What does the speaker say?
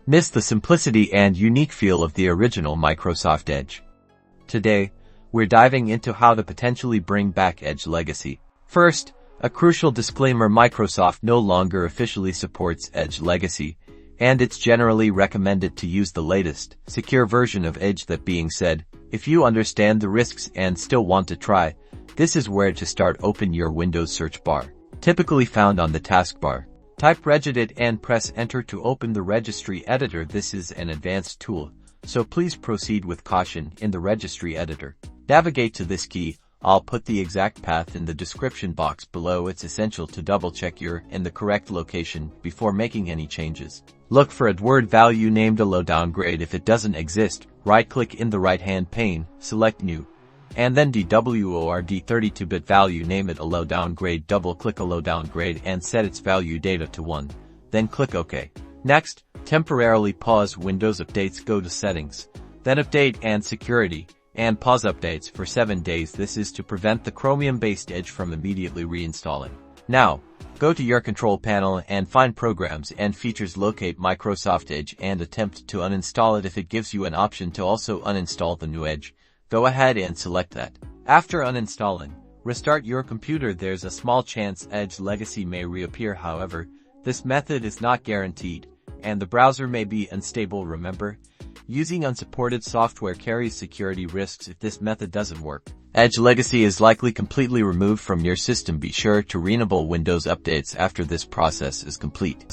miss the simplicity and unique feel of the original Microsoft Edge. Today, we're diving into how to potentially bring back Edge Legacy. First, a crucial disclaimer: Microsoft no longer officially supports Edge Legacy, and it's generally recommended to use the latest, secure version of Edge. That being said, if you understand the risks and still want to try, this is where to start. Open your Windows search bar, typically found on the taskbar. Type Regedit and press Enter to open the Registry editor. This is an advanced tool, so please proceed with caution. In the Registry editor, navigate to this key. I'll put the exact path in the description box below. It's essential to double-check you're in the correct location before making any changes. Look for a word value named allow downgrade. If it doesn't exist, right-click in the right-hand pane, select New, and then DWORD 32-bit value, name it allow downgrade. Double-click allow downgrade and set its value data to 1. Then click OK. Next, temporarily pause Windows updates. Go to Settings, then Update and Security, and pause updates for 7 days. This is to prevent the Chromium-based Edge from immediately reinstalling. Now, go to your control panel and find Programs and Features. Locate Microsoft Edge and attempt to uninstall it. If it gives you an option to also uninstall the new Edge, go ahead and select that. After uninstalling, restart your computer. There's a small chance Edge Legacy may reappear. However, this method is not guaranteed, and the browser may be unstable. Remember, using unsupported software carries security risks. If this method doesn't work, Edge Legacy is likely completely removed from your system. Be sure to re-enable Windows updates after this process is complete.